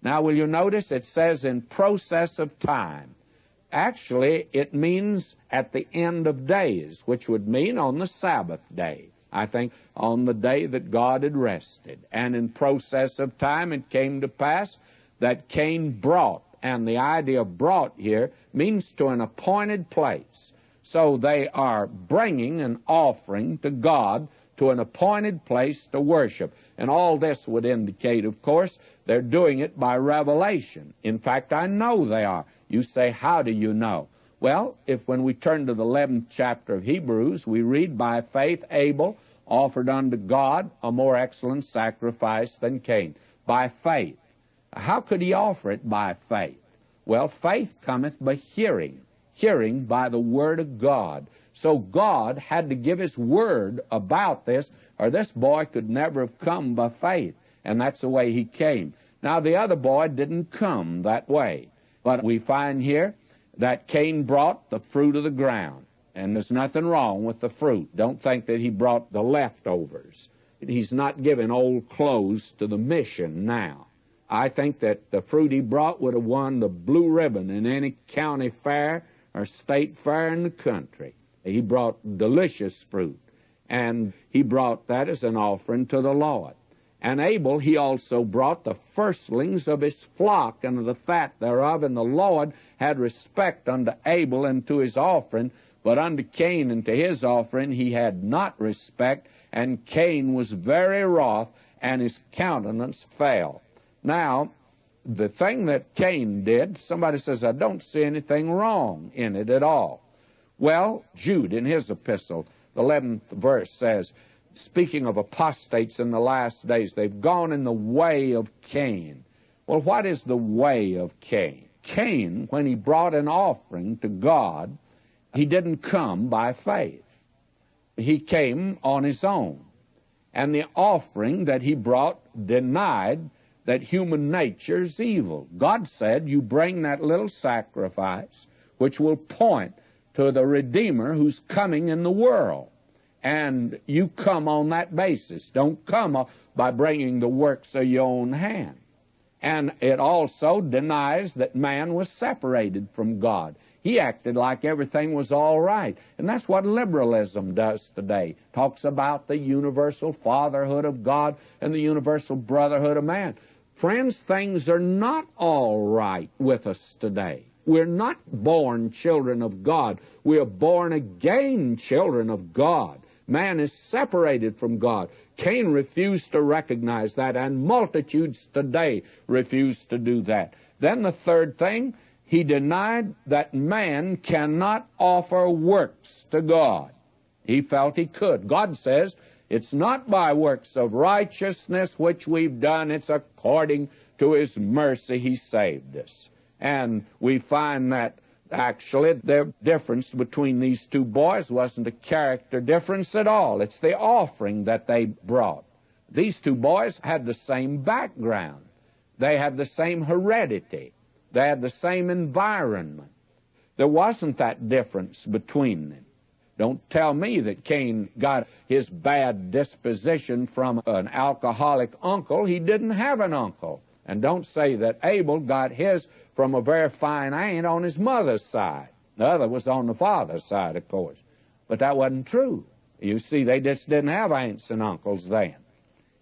Now, will you notice it says in process of time? Actually, it means at the end of days, which would mean on the Sabbath day. I think on the day that God had rested. And in process of time, it came to pass that Cain brought, and the idea of brought here means to an appointed place. So they are bringing an offering to God to an appointed place to worship. And all this would indicate, of course, they're doing it by revelation. In fact, I know they are. You say, how do you know? Well, if when we turn to the 11th chapter of Hebrews, we read, by faith Abel offered unto God a more excellent sacrifice than Cain. By faith. How could he offer it by faith? Well, faith cometh by hearing, hearing by the word of God. So God had to give his word about this, or this boy could never have come by faith. And that's the way he came. Now, the other boy didn't come that way. But we find here that Cain brought the fruit of the ground. And there's nothing wrong with the fruit. Don't think that he brought the leftovers. He's not giving old clothes to the mission now. I think that the fruit he brought would have won the blue ribbon in any county fair or state fair in the country. He brought delicious fruit, and he brought that as an offering to the Lord. And Abel, he also brought the firstlings of his flock and of the fat thereof, and the Lord had respect unto Abel and to his offering, but unto Cain and to his offering he had not respect, and Cain was very wroth, and his countenance fell. Now, the thing that Cain did, somebody says, I don't see anything wrong in it at all. Well, Jude, in his epistle, the 11th verse says, speaking of apostates in the last days, they've gone in the way of Cain. Well, what is the way of Cain? Cain, when he brought an offering to God, he didn't come by faith. He came on his own. And the offering that he brought denied that human nature's evil. God said, you bring that little sacrifice, which will point to the Redeemer who's coming in the world. And you come on that basis. Don't come by bringing the works of your own hand. And it also denies that man was separated from God. He acted like everything was all right. And that's what liberalism does today. Talks about the universal fatherhood of God and the universal brotherhood of man. Friends, things are not all right with us today. We're not born children of God. We're born again children of God. Man is separated from God. Cain refused to recognize that, and multitudes today refuse to do that. Then the third thing, he denied that man cannot offer works to God. He felt he could. God says, it's not by works of righteousness which we've done, it's according to his mercy he saved us. And we find that actually the difference between these two boys wasn't a character difference at all. It's the offering that they brought. These two boys had the same background. They had the same heredity. They had the same environment. There wasn't that difference between them. Don't tell me that Cain got his bad disposition from an alcoholic uncle. He didn't have an uncle. And don't say that Abel got his from a very fine aunt on his mother's side. The other was on the father's side, of course. But that wasn't true. You see, they just didn't have aunts and uncles then.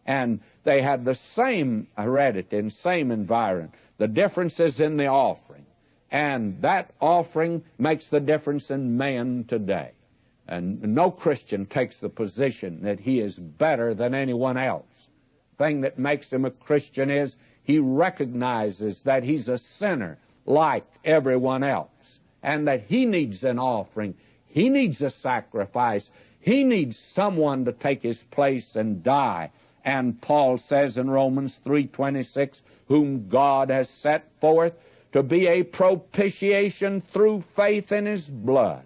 And they had the same heredity and same environment. The difference is in the offering. And that offering makes the difference in man today. And no Christian takes the position that he is better than anyone else. The thing that makes him a Christian is he recognizes that he's a sinner like everyone else, and that he needs an offering. He needs a sacrifice. He needs someone to take his place and die. And Paul says in Romans 3:26, whom God has set forth to be a propitiation through faith in his blood.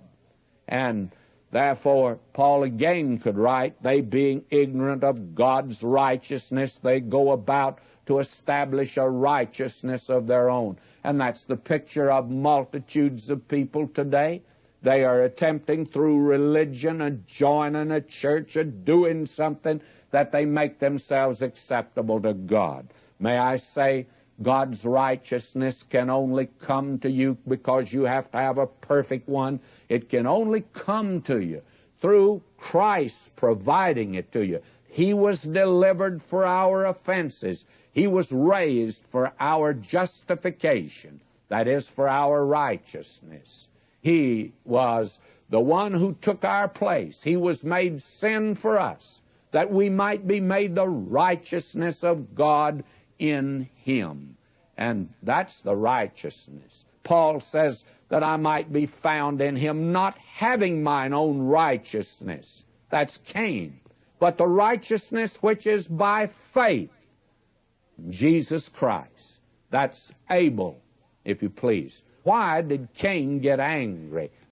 And therefore, Paul again could write, they being ignorant of God's righteousness, they go about to establish a righteousness of their own. And that's the picture of multitudes of people today. They are attempting through religion or joining a church or doing something that they make themselves acceptable to God. May I say, God's righteousness can only come to you because you have to have a perfect one. It can only come to you through Christ providing it to you. He was delivered for our offenses. He was raised for our justification, that is, for our righteousness. He was the one who took our place. He was made sin for us, that we might be made the righteousness of God in Him. And that's the righteousness. Paul says that I might be found in Him, not having mine own righteousness. That's Cain. But the righteousness which is by faith in Jesus Christ. That's Abel, if you please. Why did Cain get angry?